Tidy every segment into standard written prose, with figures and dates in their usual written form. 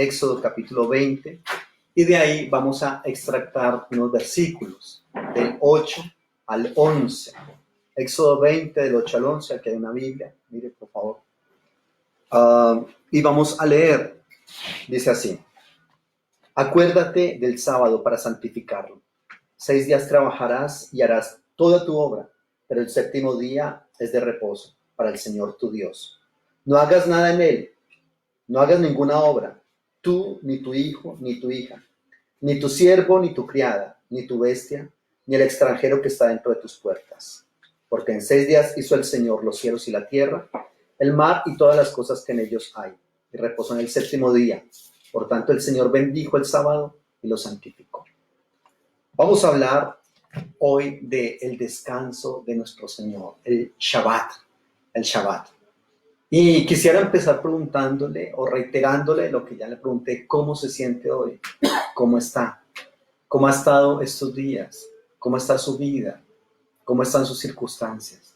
Éxodo capítulo 20, y de ahí vamos a extractar unos versículos del 8 al 11. Éxodo 20, del 8 al 11, aquí hay una Biblia, mire por favor. Y vamos a leer, dice así: acuérdate del sábado para santificarlo. 6 días trabajarás y harás toda tu obra, pero el séptimo día es de reposo para el Señor tu Dios. No hagas nada en él, no hagas ninguna obra, tú, ni tu hijo, ni tu hija, ni tu siervo, ni tu criada, ni tu bestia, ni el extranjero que está dentro de tus puertas. Porque en 6 días hizo el Señor los cielos y la tierra, el mar y todas las cosas que en ellos hay, y reposó en el séptimo día. Por tanto, el Señor bendijo el sábado y lo santificó. Vamos a hablar hoy del descanso de nuestro Señor, el Shabbat, el Shabbat. Y quisiera empezar preguntándole o reiterándole lo que ya le pregunté: ¿cómo se siente hoy? ¿Cómo está? ¿Cómo ha estado estos días? ¿Cómo está su vida? ¿Cómo están sus circunstancias?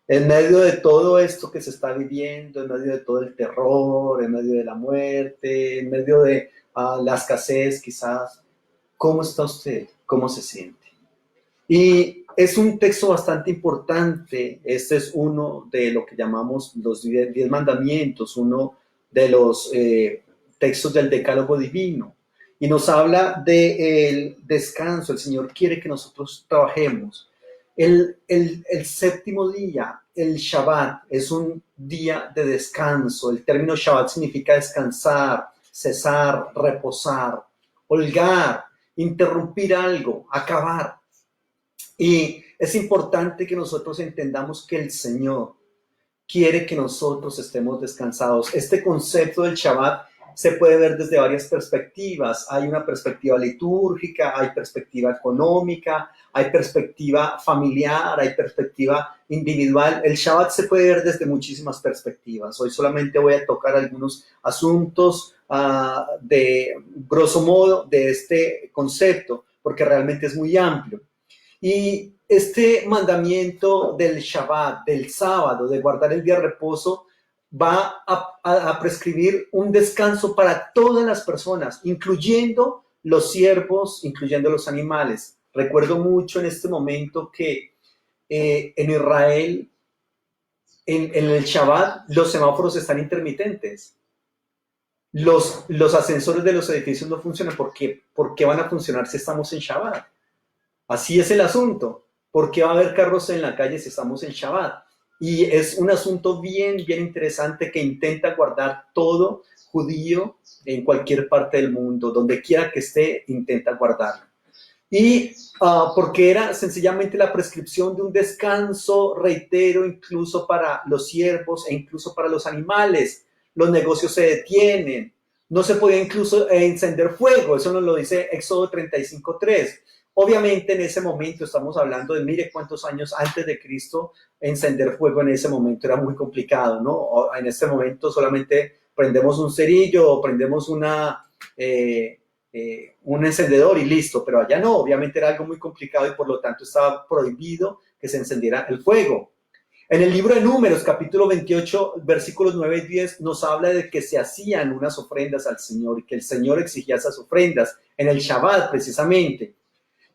En medio de todo esto que se está viviendo, en medio de todo el terror, en medio de la muerte, en medio de la escasez quizás, ¿cómo está usted? ¿Cómo se siente? Y es un texto bastante importante. Este es uno de lo que llamamos los 10 mandamientos, uno de los textos del decálogo divino. Y nos habla del descanso. El Señor quiere que nosotros trabajemos. El séptimo día, el Shabbat, es un día de descanso. El término Shabbat significa descansar, cesar, reposar, holgar, interrumpir algo, acabar. Y es importante que nosotros entendamos que el Señor quiere que nosotros estemos descansados. Este concepto del Shabbat se puede ver desde varias perspectivas. Hay una perspectiva litúrgica, hay perspectiva económica, hay perspectiva familiar, hay perspectiva individual. El Shabbat se puede ver desde muchísimas perspectivas. Hoy solamente voy a tocar algunos asuntos de grosso modo de este concepto, porque realmente es muy amplio. Y este mandamiento del Shabbat, del sábado, de guardar el día de reposo, va a prescribir un descanso para todas las personas, incluyendo los siervos, incluyendo los animales. Recuerdo mucho en este momento que en Israel, en el Shabbat, los semáforos están intermitentes. Los ascensores de los edificios no funcionan. ¿Por qué van a funcionar si estamos en Shabbat? Así es el asunto. ¿Por qué va a haber carros en la calle si estamos en Shabbat? Y es un asunto bien interesante que intenta guardar todo judío en cualquier parte del mundo, donde quiera que esté, intenta guardarlo. Y porque era sencillamente la prescripción de un descanso, reitero, incluso para los siervos e incluso para los animales. Los negocios se detienen. No se podía incluso encender fuego. Eso nos lo dice Éxodo 35:3. Obviamente en ese momento estamos hablando de, mire cuántos años antes de Cristo, encender fuego en ese momento era muy complicado, ¿no? En este momento solamente prendemos un cerillo o prendemos un encendedor y listo, pero allá no, obviamente era algo muy complicado y por lo tanto estaba prohibido que se encendiera el fuego. En el libro de Números, capítulo 28, versículos 9 y 10, nos habla de que se hacían unas ofrendas al Señor y que el Señor exigía esas ofrendas en el Shabbat precisamente.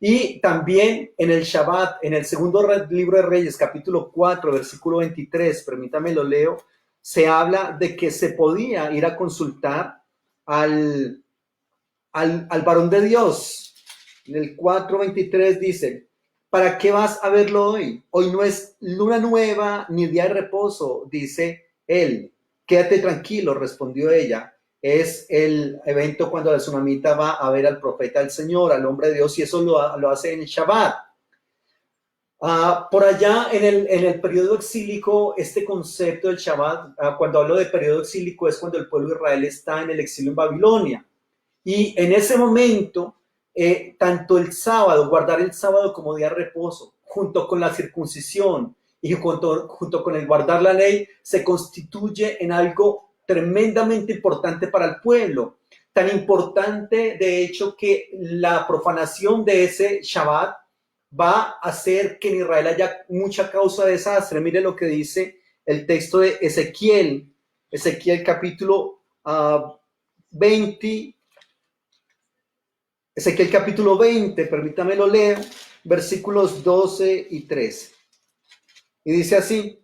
Y también en el Shabbat, en el segundo libro de Reyes, capítulo 4, versículo 23, permítame lo leo, se habla de que se podía ir a consultar al varón de Dios. En el 4:23 dice: ¿para qué vas a verlo hoy? Hoy no es luna nueva ni día de reposo, dice él. Quédate tranquilo, respondió ella. Es el evento cuando la tsunamita va a ver al profeta del Señor, al hombre de Dios, y eso lo hace en el Shabbat. Por allá en el periodo exílico, este concepto del Shabbat, cuando hablo de periodo exílico, es cuando el pueblo de Israel está en el exilio en Babilonia. Y en ese momento, tanto el sábado, guardar el sábado como día de reposo, junto con la circuncisión y junto con el guardar la ley, se constituye en algo tremendamente importante para el pueblo. Tan importante, de hecho, que la profanación de ese Shabbat va a hacer que en Israel haya mucha causa de desastre. Mire lo que dice el texto de Ezequiel capítulo 20, Ezequiel capítulo 20, permítame lo leo, versículos 12 y 13. Y dice así: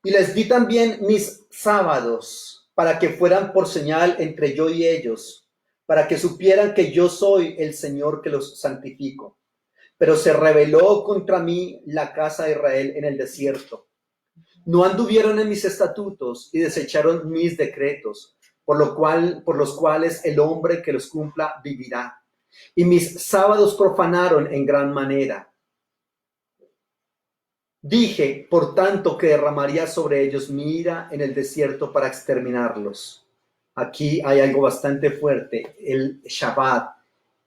y les di también mis sábados para que fueran por señal entre yo y ellos, para que supieran que yo soy el Señor que los santifico. Pero se rebeló contra mí la casa de Israel en el desierto. No anduvieron en mis estatutos y desecharon mis decretos, por los cuales el hombre que los cumpla vivirá. Y mis sábados profanaron en gran manera. Dije, por tanto, que derramaría sobre ellos mi ira en el desierto para exterminarlos. Aquí hay algo bastante fuerte. El Shabbat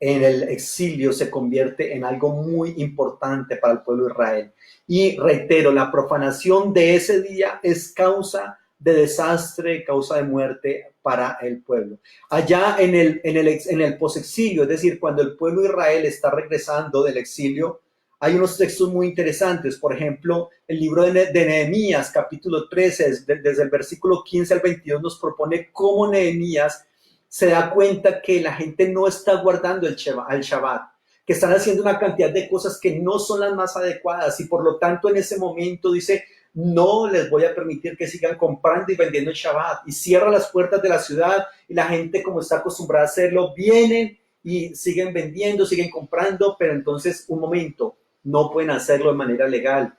en el exilio se convierte en algo muy importante para el pueblo de Israel. Y reitero, la profanación de ese día es causa de desastre, causa de muerte para el pueblo. Allá en el posexilio, es decir, cuando el pueblo de Israel está regresando del exilio, hay unos textos muy interesantes. Por ejemplo, el libro de Nehemías, capítulo 13, desde el versículo 15 al 22, nos propone cómo Nehemías se da cuenta que la gente no está guardando el Shabbat, que están haciendo una cantidad de cosas que no son las más adecuadas, y por lo tanto en ese momento dice: no les voy a permitir que sigan comprando y vendiendo el Shabbat, y cierra las puertas de la ciudad, y la gente, como está acostumbrada a hacerlo, vienen y siguen vendiendo, siguen comprando, pero entonces, un momento, no pueden hacerlo de manera legal,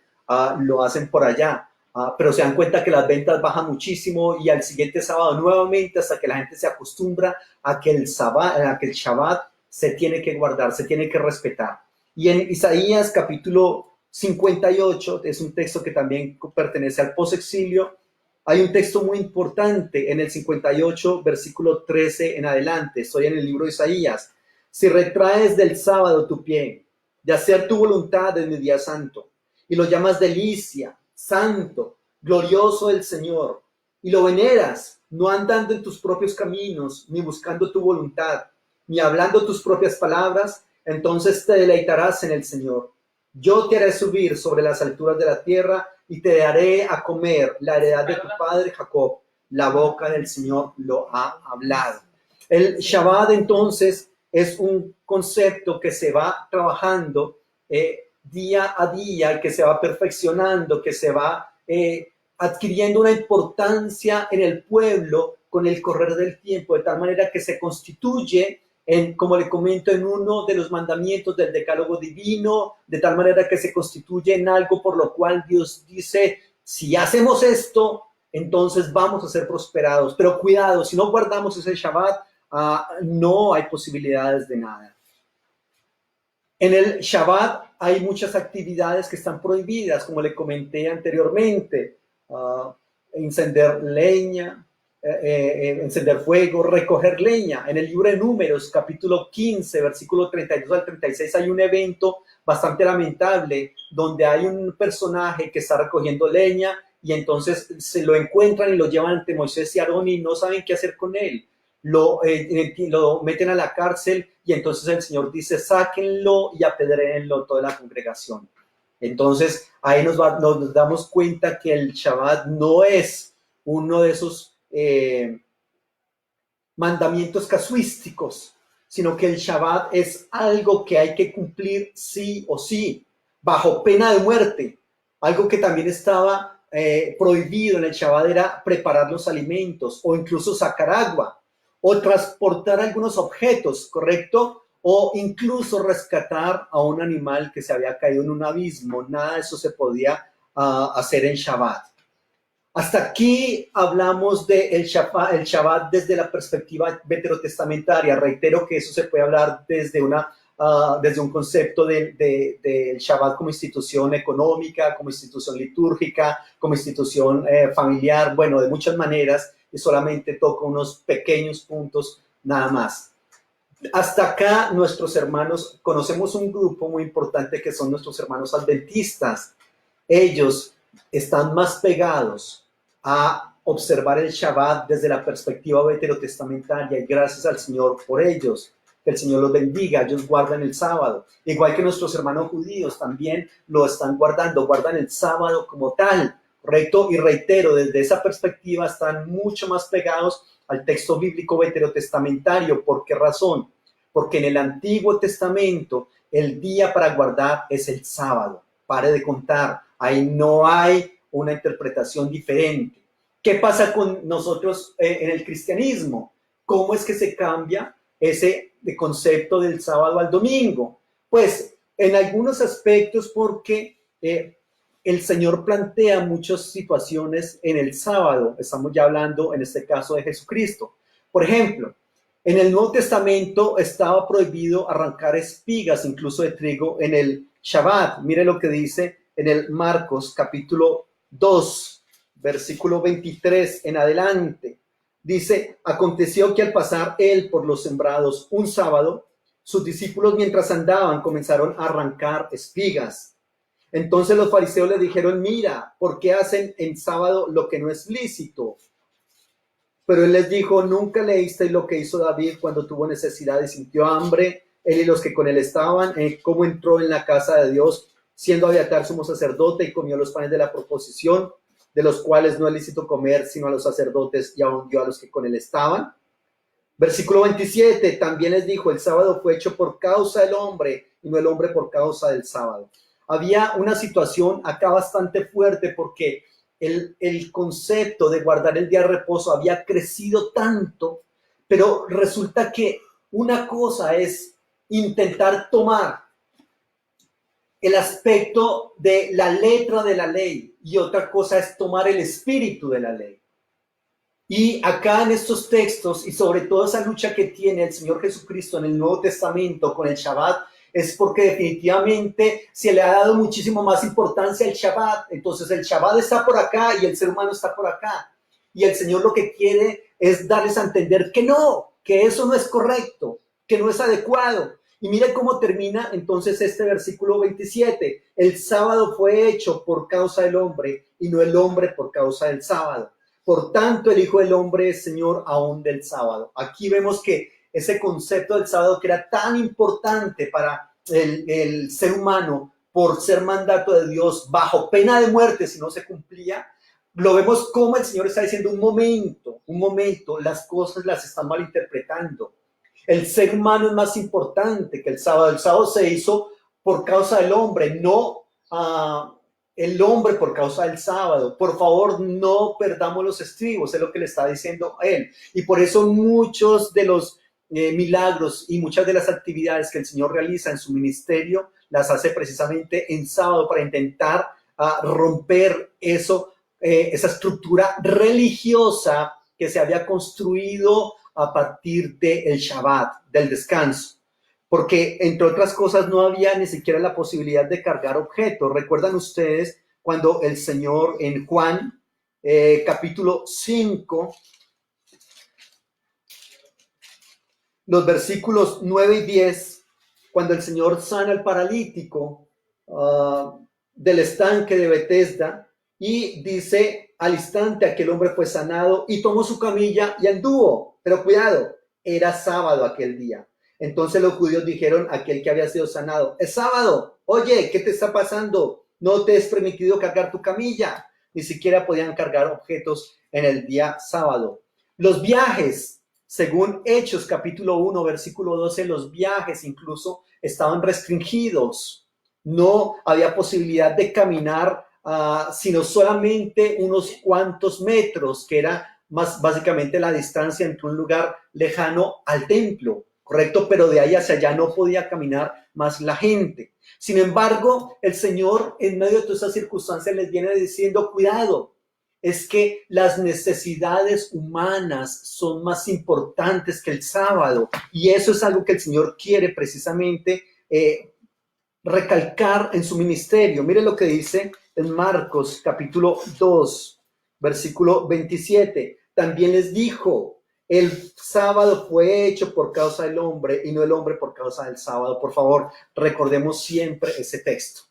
lo hacen por allá, pero se dan cuenta que las ventas bajan muchísimo, y al siguiente sábado nuevamente, hasta que la gente se acostumbra a que el Shabbat se tiene que guardar, se tiene que respetar. Y en Isaías capítulo 58, es un texto que también pertenece al posexilio, hay un texto muy importante en el 58, versículo 13 en adelante. Estoy en el libro de Isaías. Si retraes del sábado tu pie, de hacer tu voluntad en mi día santo, y lo llamas delicia, santo, glorioso el Señor, y lo veneras, no andando en tus propios caminos, ni buscando tu voluntad, ni hablando tus propias palabras, entonces te deleitarás en el Señor. Yo te haré subir sobre las alturas de la tierra y te daré a comer la heredad de tu padre Jacob. La boca del Señor lo ha hablado. El Shabbat entonces es un concepto que se va trabajando día a día, que se va perfeccionando, que se va adquiriendo una importancia en el pueblo con el correr del tiempo, de tal manera que se constituye como le comento, en uno de los mandamientos del decálogo divino, de tal manera que se constituye en algo por lo cual Dios dice: si hacemos esto, entonces vamos a ser prosperados. Pero cuidado, si no guardamos ese Shabbat, no hay posibilidades de nada. En el Shabbat hay muchas actividades que están prohibidas, como le comenté anteriormente: encender leña, encender fuego, recoger leña. En el libro de Números, capítulo 15, versículo 32 al 36, hay un evento bastante lamentable donde hay un personaje que está recogiendo leña, y entonces se lo encuentran y lo llevan ante Moisés y Aarón y no saben qué hacer con él. Lo meten a la cárcel, y entonces el Señor dice: sáquenlo y apedréenlo toda la congregación. Entonces ahí nos damos cuenta que el Shabbat no es uno de esos mandamientos casuísticos, sino que el Shabbat es algo que hay que cumplir sí o sí, bajo pena de muerte. Algo que también estaba prohibido en el Shabbat era preparar los alimentos, o incluso sacar agua, o transportar algunos objetos, ¿correcto? O incluso rescatar a un animal que se había caído en un abismo. Nada de eso se podía hacer en Shabbat. Hasta aquí hablamos del Shabbat desde la perspectiva veterotestamentaria. Reitero que eso se puede hablar desde un concepto del Shabbat como institución económica, como institución litúrgica, como institución familiar, bueno, de muchas maneras, y solamente toco unos pequeños puntos nada más. Hasta acá nuestros hermanos, conocemos un grupo muy importante que son nuestros hermanos adventistas. Ellos están más pegados a observar el Shabbat desde la perspectiva veterotestamentaria, y gracias al Señor por ellos. Que el Señor los bendiga. Ellos guardan el sábado, igual que nuestros hermanos judíos también lo están guardando, guardan el sábado como tal, ¿correcto? Y reitero, desde esa perspectiva están mucho más pegados al texto bíblico veterotestamentario. ¿Por qué razón? Porque en el Antiguo Testamento el día para guardar es el sábado. Pare de contar, ahí no hay una interpretación diferente. ¿Qué pasa con nosotros en el cristianismo? ¿Cómo es que se cambia ese concepto del sábado al domingo? Pues en algunos aspectos porque el Señor plantea muchas situaciones en el sábado. Estamos ya hablando en este caso de Jesucristo. Por ejemplo, en el Nuevo Testamento estaba prohibido arrancar espigas, incluso de trigo, en el Shabbat. Mire lo que dice en el Marcos capítulo 2, versículo 23 en adelante. Dice, aconteció que al pasar él por los sembrados un sábado, sus discípulos mientras andaban comenzaron a arrancar espigas. Entonces los fariseos le dijeron, mira, ¿por qué hacen en sábado lo que no es lícito? Pero él les dijo, ¿nunca leísteis lo que hizo David cuando tuvo necesidad y sintió hambre? Él y los que con él estaban, cómo entró en la casa de Dios, siendo Abiatar sumo sacerdote, y comió los panes de la proposición, de los cuales no es lícito comer, sino a los sacerdotes, y aún dio a los que con él estaban. Versículo 27, también les dijo, el sábado fue hecho por causa del hombre, y no el hombre por causa del sábado. Había una situación acá bastante fuerte porque el concepto de guardar el día de reposo había crecido tanto, pero resulta que una cosa es intentar tomar el aspecto de la letra de la ley y otra cosa es tomar el espíritu de la ley. Y acá en estos textos y sobre todo esa lucha que tiene el Señor Jesucristo en el Nuevo Testamento con el Shabbat, es porque definitivamente se le ha dado muchísimo más importancia al Shabbat. Entonces el Shabbat está por acá y el ser humano está por acá. Y el Señor lo que quiere es darles a entender que no, que eso no es correcto, que no es adecuado. Y mire cómo termina entonces este versículo 27. El sábado fue hecho por causa del hombre y no el hombre por causa del sábado. Por tanto, el Hijo del Hombre es Señor aún del sábado. Aquí vemos que ese concepto del sábado que era tan importante para el ser humano por ser mandato de Dios bajo pena de muerte si no se cumplía, lo vemos como el Señor está diciendo un momento, las cosas las están malinterpretando. El ser humano es más importante que el sábado. El sábado se hizo por causa del hombre, no el hombre por causa del sábado. Por favor, no perdamos los estribos, es lo que le está diciendo a él. Y por eso muchos de los milagros y muchas de las actividades que el Señor realiza en su ministerio las hace precisamente en sábado para intentar romper eso, esa estructura religiosa que se había construido a partir del Shabbat, del descanso. Porque, entre otras cosas, no había ni siquiera la posibilidad de cargar objetos. ¿Recuerdan ustedes cuando el Señor en Juan, capítulo 5, los versículos 9 y 10, cuando el Señor sana al paralítico del estanque de Betesda y dice, al instante aquel hombre fue sanado y tomó su camilla y anduvo. Pero cuidado, era sábado aquel día. Entonces los judíos dijeron a aquel que había sido sanado, es sábado, oye, ¿qué te está pasando? No te es permitido cargar tu camilla. Ni siquiera podían cargar objetos en el día sábado. Los viajes, según Hechos capítulo 1, versículo 12, los viajes incluso estaban restringidos. No había posibilidad de caminar, sino solamente unos cuantos metros, que era más básicamente la distancia entre un lugar lejano al templo. Correcto, pero de ahí hacia allá no podía caminar más la gente. Sin embargo, el Señor en medio de todas esas circunstancias les viene diciendo, cuidado, es que las necesidades humanas son más importantes que el sábado. Y eso es algo que el Señor quiere precisamente recalcar en su ministerio. Mire lo que dice en Marcos capítulo 2, versículo 27. También les dijo, el sábado fue hecho por causa del hombre y no el hombre por causa del sábado. Por favor, recordemos siempre ese texto.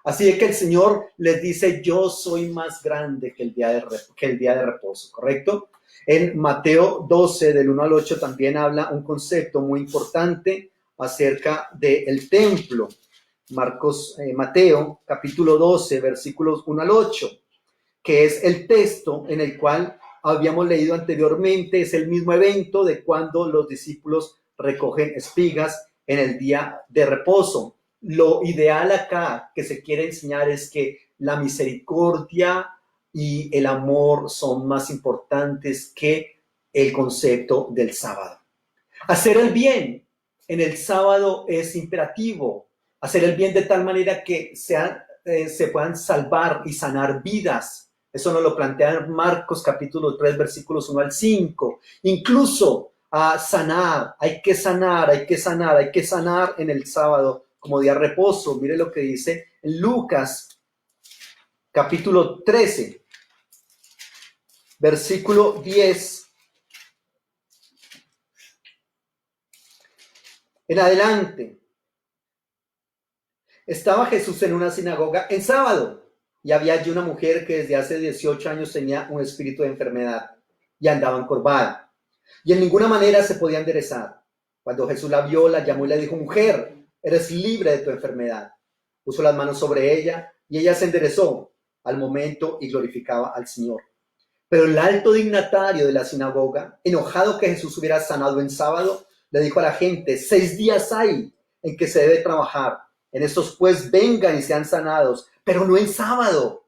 Así es que el Señor les dice, yo soy más grande que el día de reposo, ¿correcto? En Mateo 12, del 1 al 8, también habla un concepto muy importante acerca del templo. Mateo, capítulo 12, versículos 1 al 8. que es el texto en el cual habíamos leído anteriormente. Es el mismo evento de cuando los discípulos recogen espigas en el día de reposo. Lo ideal acá que se quiere enseñar es que la misericordia y el amor son más importantes que el concepto del sábado. Hacer el bien en el sábado es imperativo. Hacer el bien de tal manera que se puedan salvar y sanar vidas. Eso nos lo plantea en Marcos capítulo 3, versículos 1 al 5. Incluso a sanar, hay que sanar en el sábado como día de reposo. Mire lo que dice en Lucas capítulo 13, versículo 10 en adelante. Estaba Jesús en una sinagoga en sábado y había allí una mujer que desde hace 18 años tenía un espíritu de enfermedad y andaba encorvada y en ninguna manera se podía enderezar. Cuando Jesús la vio, la llamó y le dijo: mujer, eres libre de tu enfermedad. Puso las manos sobre ella y ella se enderezó al momento y glorificaba al Señor. Pero el alto dignatario de la sinagoga, enojado que Jesús hubiera sanado en sábado, le dijo a la gente: 6 días hay en que se debe trabajar. En estos pues vengan y sean sanados, pero no en sábado.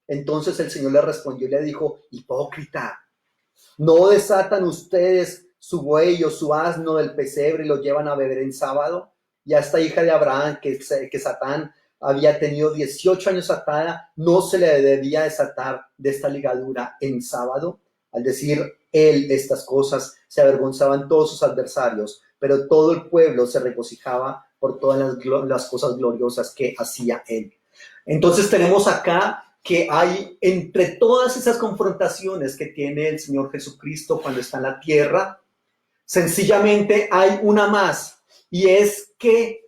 Entonces el Señor le respondió y le dijo: hipócrita, ¿no desatan ustedes su buey o su asno del pesebre y lo llevan a beber en sábado? Y a esta hija de Abraham, que Satán había tenido 18 años atada, ¿no se le debía desatar de esta ligadura en sábado? Al decir él estas cosas, se avergonzaban todos sus adversarios, pero todo el pueblo se regocijaba por todas las cosas gloriosas que hacía él. Entonces tenemos acá que hay entre todas esas confrontaciones que tiene el Señor Jesucristo cuando está en la tierra, sencillamente hay una más, y es que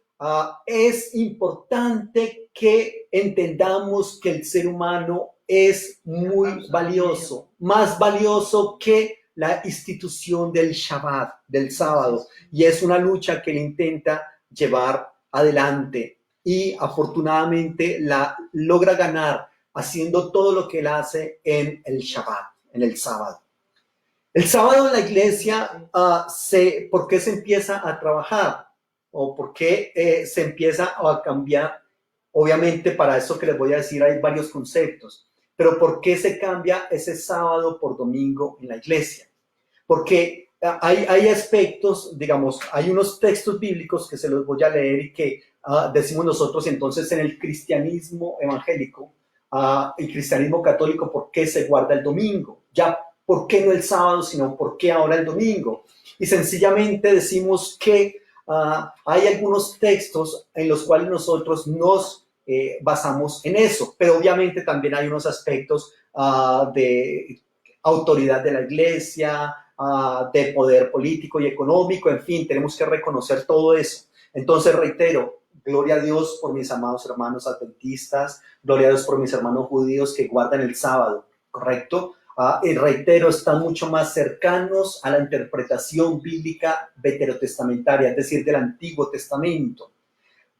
es importante que entendamos que el ser humano es muy valioso, más valioso que la institución del Shabbat, del sábado, y es una lucha que él intenta llevar adelante y afortunadamente la logra ganar haciendo todo lo que él hace en el Shabbat, en el sábado. El sábado en la iglesia, ¿por qué se empieza a trabajar? ¿O por qué se empieza a cambiar? Obviamente, para eso que les voy a decir hay varios conceptos. Pero ¿por qué se cambia ese sábado por domingo en la iglesia? Porque hay aspectos, digamos, hay unos textos bíblicos que se los voy a leer y que decimos nosotros entonces en el cristianismo evangélico y cristianismo católico, ¿por qué se guarda el domingo? Ya, ¿por qué no el sábado, sino por qué ahora el domingo? Y sencillamente decimos que hay algunos textos en los cuales nosotros nos basamos en eso, pero obviamente también hay unos aspectos de autoridad de la iglesia, de poder político y económico, en fin, tenemos que reconocer todo eso. Entonces, reitero, gloria a Dios por mis amados hermanos adventistas, gloria a Dios por mis hermanos judíos que guardan el sábado, ¿correcto? Y reitero, están mucho más cercanos a la interpretación bíblica veterotestamentaria, es decir, del Antiguo Testamento.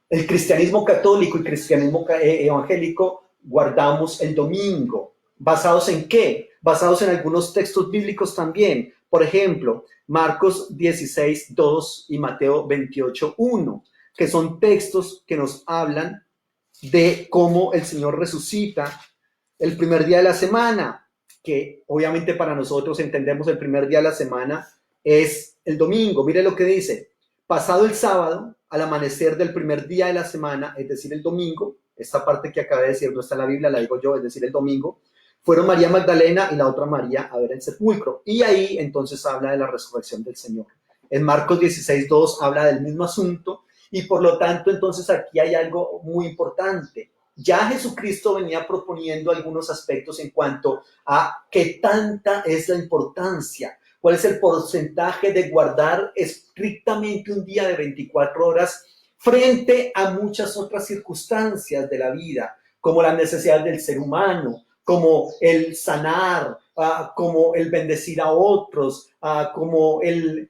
El cristianismo católico y cristianismo evangélico guardamos el domingo. ¿Basados en qué? Basados en algunos textos bíblicos también. Por ejemplo, Marcos 16, 2 y Mateo 28, 1, que son textos que nos hablan de cómo el Señor resucita el primer día de la semana, que obviamente para nosotros entendemos el primer día de la semana es el domingo. Mire lo que dice: pasado el sábado, al amanecer del primer día de la semana, es decir, el domingo, esta parte que acabé de decir no está en la Biblia, la digo yo, es decir, el domingo, fueron María Magdalena y la otra María a ver el sepulcro. Y ahí entonces habla de la resurrección del Señor. En Marcos 16, 2 habla del mismo asunto y por lo tanto entonces aquí hay algo muy importante. Ya Jesucristo venía proponiendo algunos aspectos en cuanto a qué tanta es la importancia, cuál es el porcentaje de guardar estrictamente un día de 24 horas frente a muchas otras circunstancias de la vida, como la necesidad del ser humano, como el sanar, como el bendecir a otros, como el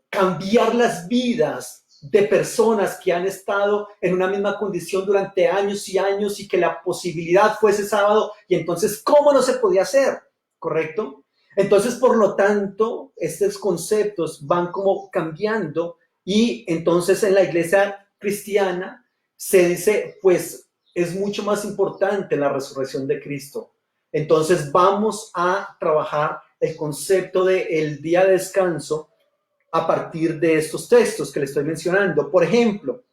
cambiar las vidas de personas que han estado en una misma condición durante años y años y que la posibilidad fuese sábado y entonces, ¿cómo no se podía hacer? ¿Correcto? Entonces, por lo tanto, estos conceptos van como cambiando y entonces en la iglesia cristiana se dice, pues es mucho más importante la resurrección de Cristo. Entonces vamos a trabajar el concepto del día de descanso a partir de estos textos que le estoy mencionando. Por ejemplo,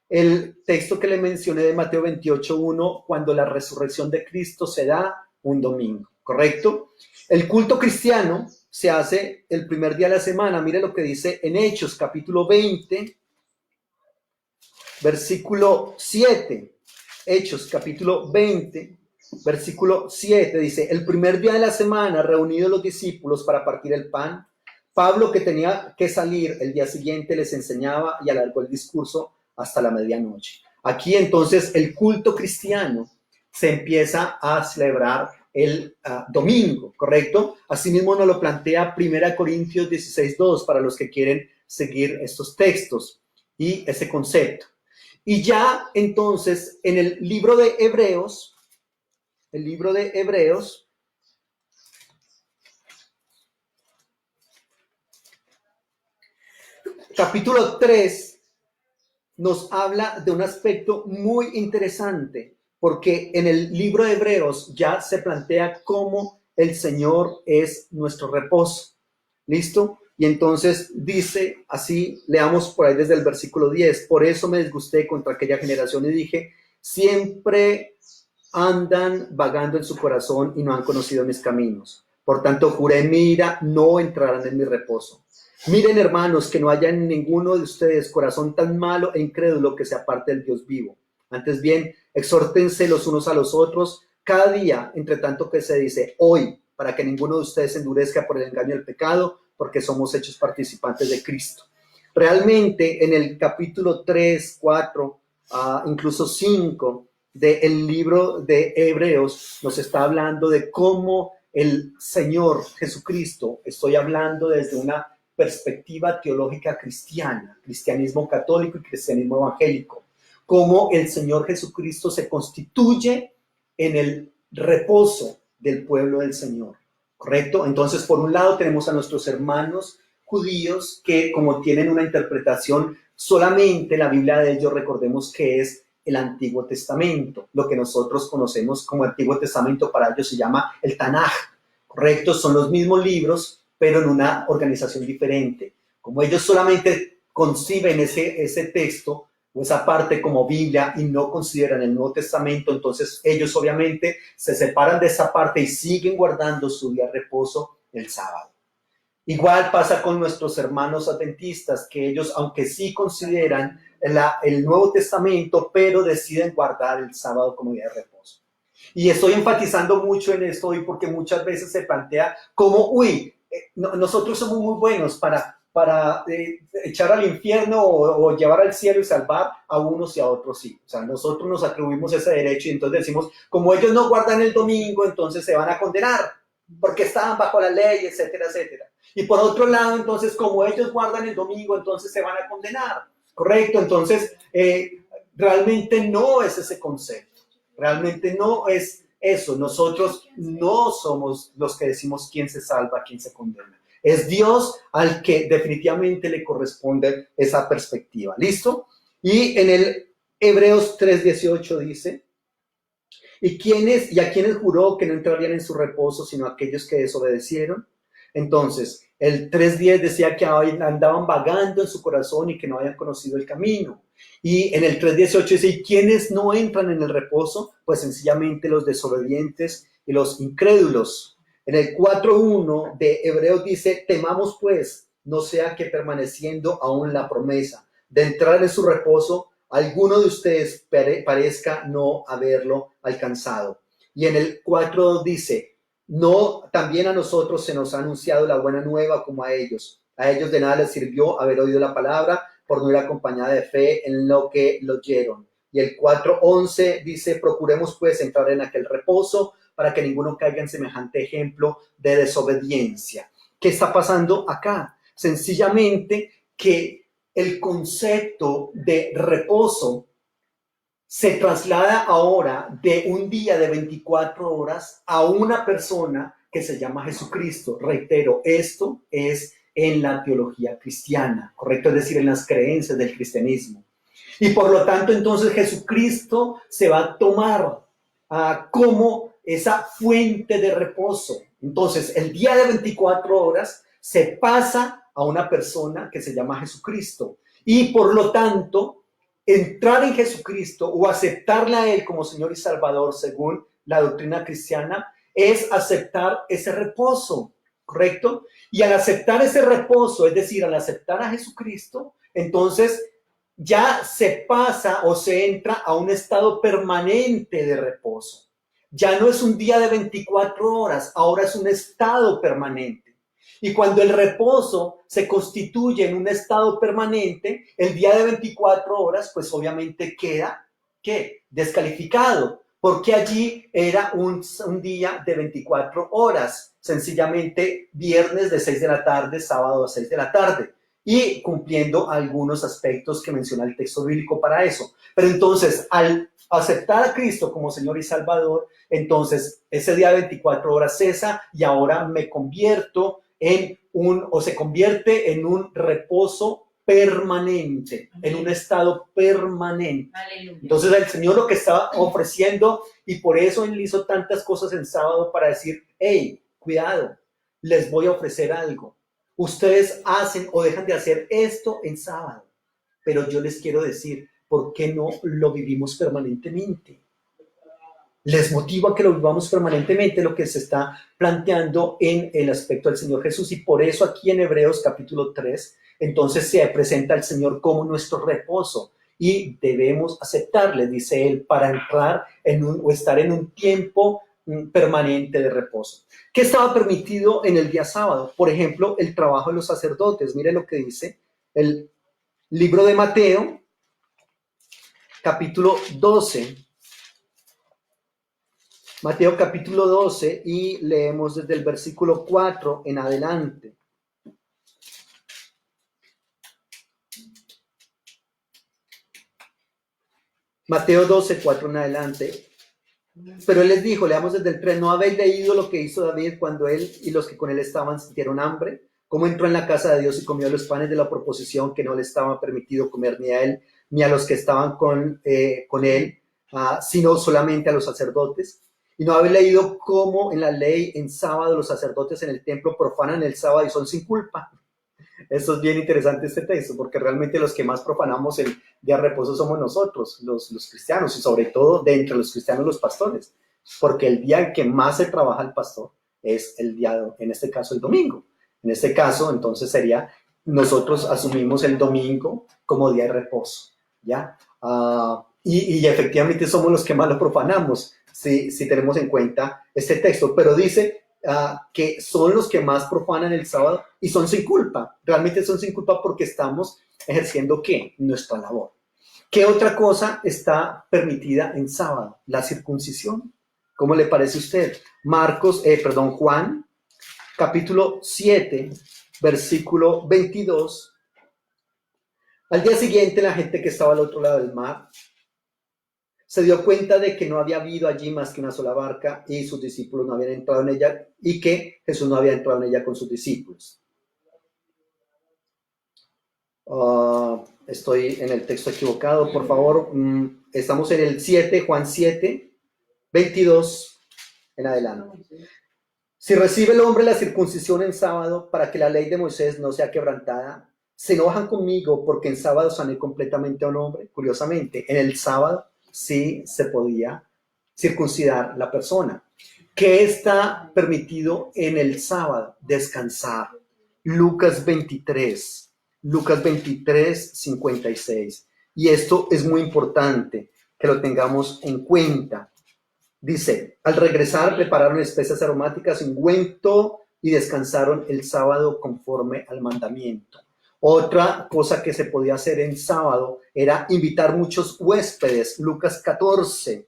el texto que le mencioné de Mateo 28:1, cuando la resurrección de Cristo se da un domingo, ¿correcto? El culto cristiano se hace el primer día de la semana. Mire lo que dice en Hechos, capítulo 20, versículo 7. Hechos, capítulo 20, versículo 7, dice, el primer día de la semana, reunidos los discípulos para partir el pan, Pablo, que tenía que salir el día siguiente, les enseñaba y alargó el discurso hasta la medianoche. Aquí entonces el culto cristiano se empieza a celebrar el domingo, ¿correcto? Asimismo nos lo plantea 1 Corintios 16:2 para los que quieren seguir estos textos y ese concepto. Y ya entonces en el libro de Hebreos, capítulo 3, nos habla de un aspecto muy interesante, porque en el libro de Hebreos ya se plantea cómo el Señor es nuestro reposo. ¿Listo? Y entonces dice así, leamos por ahí desde el versículo 10, por eso me disgusté contra aquella generación y dije, siempre andan vagando en su corazón y no han conocido mis caminos. Por tanto, juré en mi ira, no entrarán en mi reposo. Miren, hermanos, que no haya en ninguno de ustedes corazón tan malo e incrédulo que se aparte del Dios vivo. Antes bien, exhórtense los unos a los otros cada día, entre tanto que se dice hoy, para que ninguno de ustedes se endurezca por el engaño del pecado, porque somos hechos participantes de Cristo. Realmente, en el capítulo 3, 4, incluso 5 del libro de Hebreos, nos está hablando de cómo el Señor Jesucristo, estoy hablando desde una perspectiva teológica cristiana, cristianismo católico y cristianismo evangélico, cómo el Señor Jesucristo se constituye en el reposo del pueblo del Señor, ¿correcto? Entonces, por un lado tenemos a nuestros hermanos judíos que como tienen una interpretación solamente la Biblia de ellos, recordemos que es el Antiguo Testamento, lo que nosotros conocemos como Antiguo Testamento para ellos se llama el Tanaj, ¿correcto? Son los mismos libros, pero en una organización diferente. Como ellos solamente conciben ese texto o esa parte como Biblia y no consideran el Nuevo Testamento, entonces ellos obviamente se separan de esa parte y siguen guardando su día de reposo el sábado. Igual pasa con nuestros hermanos adventistas, que ellos, aunque sí consideran el Nuevo Testamento, pero deciden guardar el sábado como día de reposo. Y estoy enfatizando mucho en esto hoy porque muchas veces se plantea como, nosotros somos muy buenos para echar al infierno o llevar al cielo y salvar a unos y a otros sí. O sea, nosotros nos atribuimos ese derecho y entonces decimos, como ellos no guardan el domingo, entonces se van a condenar porque estaban bajo la ley, etcétera, etcétera. Y por otro lado, entonces, como ellos guardan el domingo, entonces se van a condenar. ¿Correcto? Entonces, realmente no es ese concepto. Realmente no es eso. Nosotros no somos los que decimos quién se salva, quién se condena. Es Dios al que definitivamente le corresponde esa perspectiva. ¿Listo? Y en el Hebreos 3:18 dice, ¿y a quiénes juró que no entrarían en su reposo sino a aquellos que desobedecieron? Entonces, el 3:10 decía que andaban vagando en su corazón y que no habían conocido el camino. Y en el 3:18 dice, ¿y quiénes no entran en el reposo? Pues sencillamente los desobedientes y los incrédulos. En el 4:1 de Hebreos dice, temamos pues, no sea que permaneciendo aún la promesa de entrar en su reposo, alguno de ustedes parezca no haberlo alcanzado. Y en el 4 dice, no, también a nosotros se nos ha anunciado la buena nueva como a ellos. A ellos de nada les sirvió haber oído la palabra por no ir acompañada de fe en lo que lo oyeron. Y el 4:11 dice, procuremos pues entrar en aquel reposo para que ninguno caiga en semejante ejemplo de desobediencia. ¿Qué está pasando acá? Sencillamente que el concepto de reposo se traslada ahora de un día de 24 horas a una persona que se llama Jesucristo. Reitero, esto es en la teología cristiana, ¿correcto? Es decir, en las creencias del cristianismo. Y por lo tanto, entonces Jesucristo se va a tomar como esa fuente de reposo. Entonces, el día de 24 horas se pasa a una persona que se llama Jesucristo. Y por lo tanto, entrar en Jesucristo o aceptarle a Él como Señor y Salvador, según la doctrina cristiana, es aceptar ese reposo, ¿correcto? Y al aceptar ese reposo, es decir, al aceptar a Jesucristo, entonces ya se pasa o se entra a un estado permanente de reposo. Ya no es un día de 24 horas, ahora es un estado permanente. Y cuando el reposo se constituye en un estado permanente, el día de 24 horas, pues obviamente queda, ¿qué? Descalificado, porque allí era un día de 24 horas, sencillamente viernes de 6 de la tarde, sábado a 6 de la tarde, y cumpliendo algunos aspectos que menciona el texto bíblico para eso. Pero entonces, al aceptar a Cristo como Señor y Salvador, entonces ese día de 24 horas cesa y ahora me convierto se convierte en un reposo permanente, en un estado permanente. Aleluya. Entonces el Señor lo que estaba ofreciendo, y por eso Él hizo tantas cosas en sábado para decir, hey, cuidado, les voy a ofrecer algo. Ustedes hacen o dejan de hacer esto en sábado, pero yo les quiero decir, ¿por qué no lo vivimos permanentemente? Les motiva que lo vivamos permanentemente, lo que se está planteando en el aspecto del Señor Jesús. Y por eso aquí en Hebreos capítulo 3, entonces se presenta al Señor como nuestro reposo. Y debemos aceptarle, dice él, para entrar o estar en un tiempo permanente de reposo. ¿Qué estaba permitido en el día sábado? Por ejemplo, el trabajo de los sacerdotes. Mire lo que dice el libro de Mateo, capítulo 12. Mateo capítulo 12 y leemos desde el versículo 4 en adelante. Mateo 12, 4 en adelante. Pero él les dijo, leamos desde el 3, ¿no habéis leído lo que hizo David cuando él y los que con él estaban sintieron hambre? ¿Cómo entró en la casa de Dios y comió los panes de la proposición que no le estaba permitido comer ni a él ni a los que estaban con él, sino solamente a los sacerdotes? ¿Y no habéis leído cómo en la ley en sábado los sacerdotes en el templo profanan el sábado y son sin culpa? Esto es bien interesante este texto, porque realmente los que más profanamos el día de reposo somos nosotros, los cristianos, y sobre todo de entre los cristianos los pastores, porque el día en que más se trabaja el pastor es el día, en este caso el domingo. En este caso, entonces sería, nosotros asumimos el domingo como día de reposo, ¿ya? Y efectivamente somos los que más lo profanamos, si tenemos en cuenta este texto, pero dice que son los que más profanan el sábado y son sin culpa. Realmente son sin culpa porque estamos ejerciendo ¿qué? Nuestra labor. ¿Qué otra cosa está permitida en sábado? La circuncisión. ¿Cómo le parece a usted? Juan, capítulo 7, versículo 22. Al día siguiente, la gente que estaba al otro lado del mar se dio cuenta de que no había habido allí más que una sola barca y sus discípulos no habían entrado en ella y que Jesús no había entrado en ella con sus discípulos. Estoy en el texto equivocado, por favor. Estamos en el 7, Juan 7, 22 en adelante. Si recibe el hombre la circuncisión en sábado para que la ley de Moisés no sea quebrantada, se enojan conmigo porque en sábado sané completamente a un hombre. Curiosamente, en el sábado sí se podía circuncidar la persona. ¿Qué está permitido en el sábado? Descansar. Lucas 23, 56. Y esto es muy importante que lo tengamos en cuenta. Dice, al regresar prepararon especias aromáticas, ungüento y descansaron el sábado conforme al mandamiento. Otra cosa que se podía hacer en sábado era invitar muchos huéspedes. Lucas 14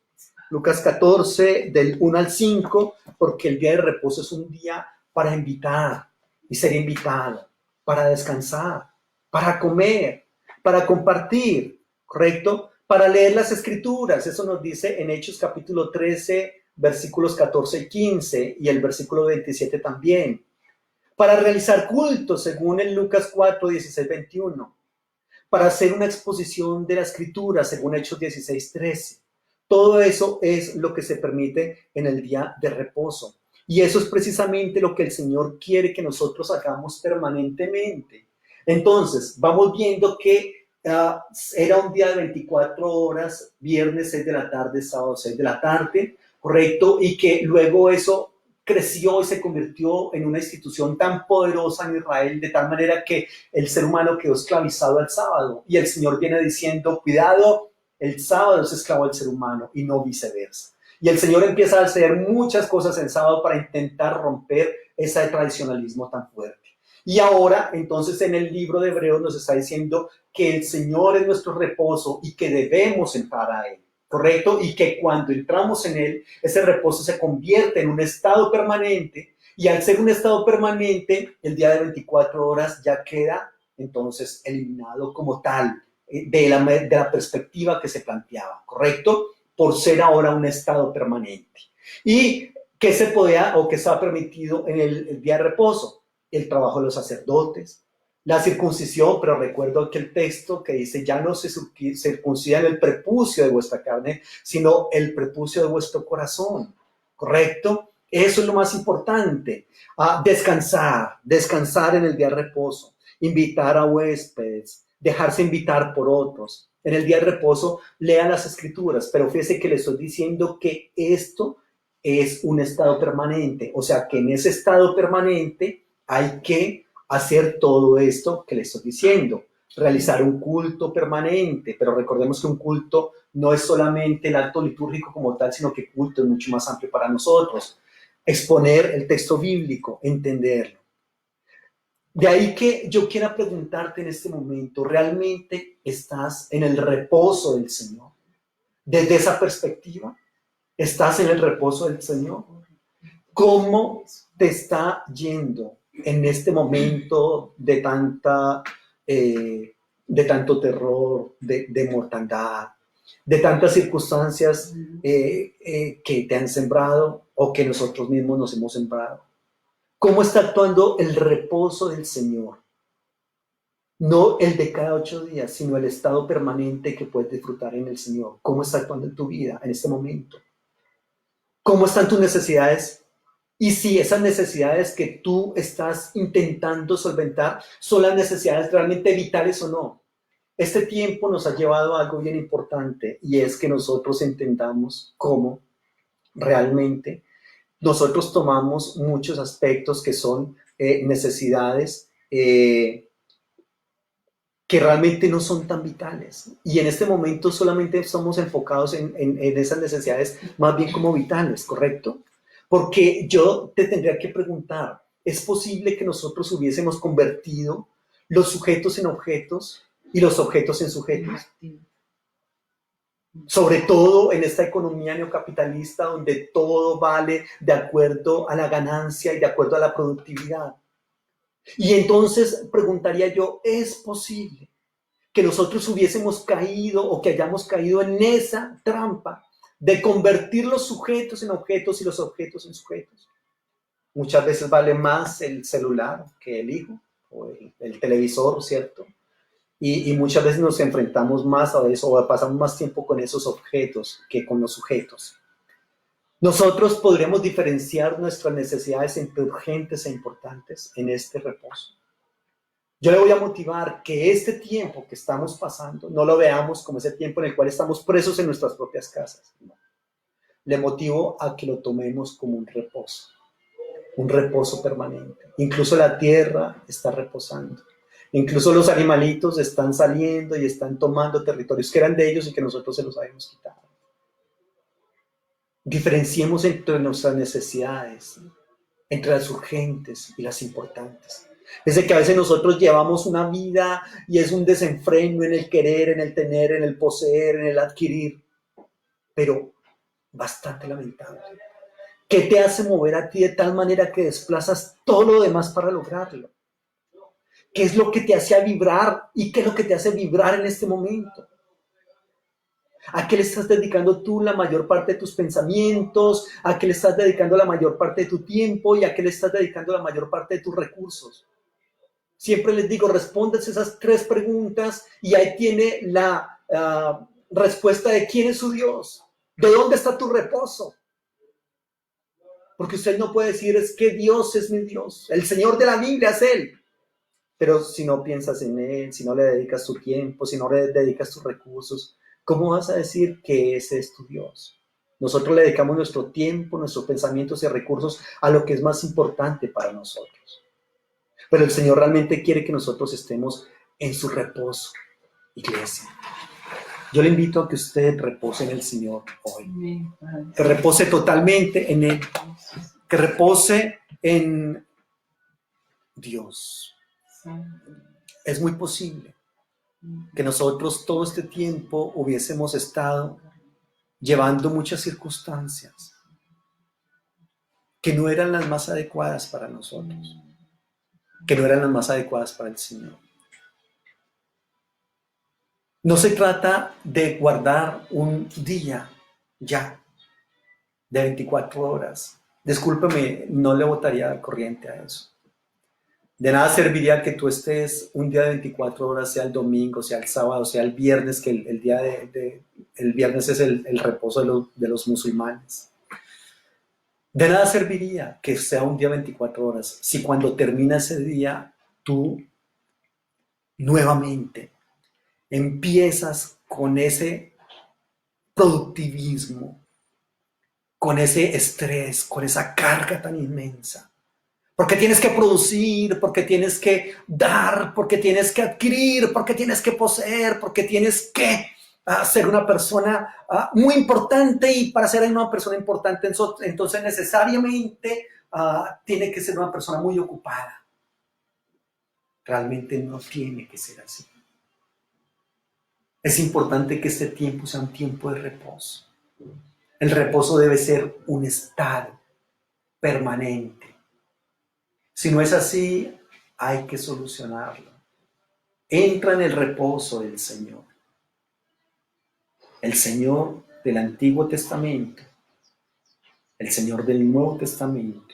del 1 al 5, porque el día de reposo es un día para invitar y ser invitado, para descansar, para comer. para compartir, ¿correcto? Para leer las escrituras, eso nos dice en Hechos capítulo 13, versículos 14 y 15, y el versículo 27 también. Para realizar cultos, según en Lucas 4, 16, 21. Para hacer una exposición de la escritura, según Hechos 16, 13. Todo eso es lo que se permite en el día de reposo. Y eso es precisamente lo que el Señor quiere que nosotros hagamos permanentemente. Entonces, vamos viendo que era un día de 24 horas, viernes 6 de la tarde, sábado 6 de la tarde, ¿correcto? Y que luego eso creció y se convirtió en una institución tan poderosa en Israel, de tal manera que el ser humano quedó esclavizado al sábado. Y el Señor viene diciendo, cuidado, el sábado es esclavo al ser humano y no viceversa. Y el Señor empieza a hacer muchas cosas en sábado para intentar romper ese tradicionalismo tan fuerte. Y ahora, entonces, en el libro de Hebreos nos está diciendo que el Señor es nuestro reposo y que debemos entrar a Él, ¿correcto? Y que cuando entramos en Él, ese reposo se convierte en un estado permanente, y al ser un estado permanente, el día de 24 horas ya queda entonces eliminado como tal de la perspectiva que se planteaba, ¿correcto? Por ser ahora un estado permanente. ¿Y qué se podía o qué estaba permitido en el día de reposo? El trabajo de los sacerdotes, la circuncisión, pero recuerdo aquel texto que dice, ya no se circuncidan el prepucio de vuestra carne, sino el prepucio de vuestro corazón, ¿correcto? Eso es lo más importante. Descansar en el día de reposo, invitar a huéspedes, dejarse invitar por otros. En el día de reposo, lean las escrituras, pero fíjense que les estoy diciendo que esto es un estado permanente, o sea que en ese estado permanente hay que hacer todo esto que les estoy diciendo, realizar un culto permanente, pero recordemos que un culto no es solamente el acto litúrgico como tal, sino que culto es mucho más amplio para nosotros. Exponer el texto bíblico, entenderlo. De ahí que yo quiera preguntarte en este momento, ¿realmente estás en el reposo del Señor? Desde esa perspectiva, ¿estás en el reposo del Señor? ¿Cómo te está yendo en este momento de tanto terror, de mortandad, de tantas circunstancias que te han sembrado o que nosotros mismos nos hemos sembrado? ¿Cómo está actuando el reposo del Señor? No el de cada 8 días, sino el estado permanente que puedes disfrutar en el Señor. ¿Cómo está actuando en tu vida en este momento? ¿Cómo están tus necesidades? Y si esas necesidades que tú estás intentando solventar son las necesidades realmente vitales o no. Este tiempo nos ha llevado a algo bien importante, y es que nosotros entendamos cómo realmente nosotros tomamos muchos aspectos que son necesidades que realmente no son tan vitales. Y en este momento solamente estamos enfocados en esas necesidades más bien como vitales, ¿correcto? Porque yo te tendría que preguntar, ¿es posible que nosotros hubiésemos convertido los sujetos en objetos y los objetos en sujetos? Sobre todo en esta economía neocapitalista donde todo vale de acuerdo a la ganancia y de acuerdo a la productividad. Y entonces preguntaría yo, ¿es posible que nosotros hubiésemos caído o que hayamos caído en esa trampa de convertir los sujetos en objetos y los objetos en sujetos? Muchas veces vale más el celular que el hijo o el televisor, ¿cierto? Y muchas veces nos enfrentamos más a eso o pasamos más tiempo con esos objetos que con los sujetos. Nosotros podríamos diferenciar nuestras necesidades entre urgentes e importantes en este reposo. Yo le voy a motivar que este tiempo que estamos pasando no lo veamos como ese tiempo en el cual estamos presos en nuestras propias casas. No. Le motivo a que lo tomemos como un reposo permanente. Incluso la tierra está reposando. Incluso los animalitos están saliendo y están tomando territorios que eran de ellos y que nosotros se los habíamos quitado. Diferenciemos entre nuestras necesidades, entre las urgentes y las importantes. Es de que a veces nosotros llevamos una vida y es un desenfreno en el querer, en el tener, en el poseer, en el adquirir, pero bastante lamentable. ¿Qué te hace mover a ti de tal manera que desplazas todo lo demás para lograrlo? ¿Qué es lo que te hace vibrar y qué es lo que te hace vibrar en este momento? ¿A qué le estás dedicando tú la mayor parte de tus pensamientos? ¿A qué le estás dedicando la mayor parte de tu tiempo? ¿Y a qué le estás dedicando la mayor parte de tus recursos? Siempre les digo, respondes esas 3 preguntas y ahí tiene la respuesta de quién es su Dios. ¿De dónde está tu reposo? Porque usted no puede decir, es que Dios es mi Dios. El Señor de la Biblia es Él. Pero si no piensas en Él, si no le dedicas tu tiempo, si no le dedicas tus recursos, ¿cómo vas a decir que ese es tu Dios? Nosotros le dedicamos nuestro tiempo, nuestros pensamientos y recursos a lo que es más importante para nosotros. Pero el Señor realmente quiere que nosotros estemos en su reposo, iglesia. Yo le invito a que usted repose en el Señor hoy. Que repose totalmente en Él. Que repose en Dios. Es muy posible que nosotros todo este tiempo hubiésemos estado llevando muchas circunstancias que no eran las más adecuadas para nosotros, que no eran las más adecuadas para el Señor. No se trata de guardar un día ya de 24 horas. Discúlpeme, no le botaría corriente a eso. De nada serviría que tú estés un día de 24 horas, sea el domingo, sea el sábado, sea el viernes, que el día el viernes es el reposo de los musulmanes. De nada serviría que sea un día 24 horas si cuando termina ese día tú nuevamente empiezas con ese productivismo, con ese estrés, con esa carga tan inmensa. Porque tienes que producir, porque tienes que dar, porque tienes que adquirir, porque tienes que poseer, porque tienes que ser una persona muy importante, y para ser una persona importante entonces necesariamente tiene que ser una persona muy ocupada. Realmente no tiene que ser así. Es importante que este tiempo sea un tiempo de reposo. El reposo debe ser un estado permanente. Si no es así, hay que solucionarlo. Entra en el reposo del Señor. El Señor del Antiguo Testamento, el Señor del Nuevo Testamento,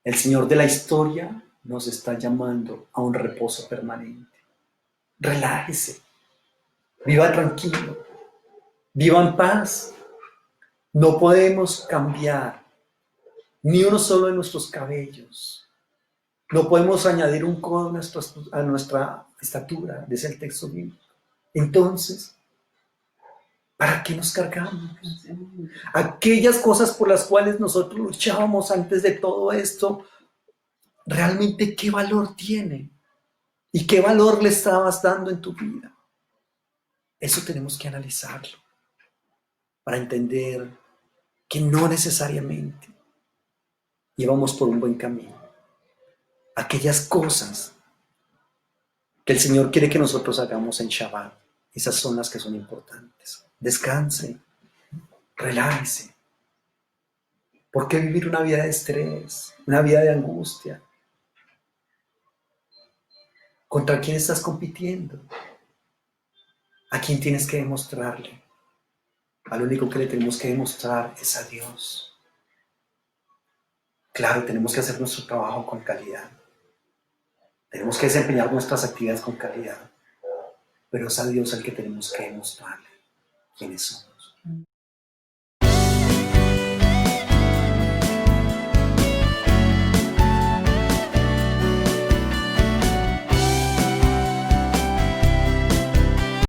el Señor de la historia nos está llamando a un reposo permanente. Relájese, viva tranquilo, viva en paz. No podemos cambiar ni uno solo de nuestros cabellos. No podemos añadir un codo a nuestra estatura, dice el texto bíblico. Entonces, ¿para qué nos cargamos? Aquellas cosas por las cuales nosotros luchábamos antes de todo esto, ¿realmente qué valor tiene? ¿Y qué valor le estabas dando en tu vida? Eso tenemos que analizarlo para entender que no necesariamente íbamos por un buen camino. Aquellas cosas que el Señor quiere que nosotros hagamos en Shabbat, esas son las que son importantes. Descanse, relájese. ¿Por qué vivir una vida de estrés, una vida de angustia? ¿Contra quién estás compitiendo? ¿A quién tienes que demostrarle? Al único que le tenemos que demostrar es a Dios. Claro, tenemos que hacer nuestro trabajo con calidad. Tenemos que desempeñar nuestras actividades con calidad. Pero es a Dios al que tenemos que demostrarle quiénes somos.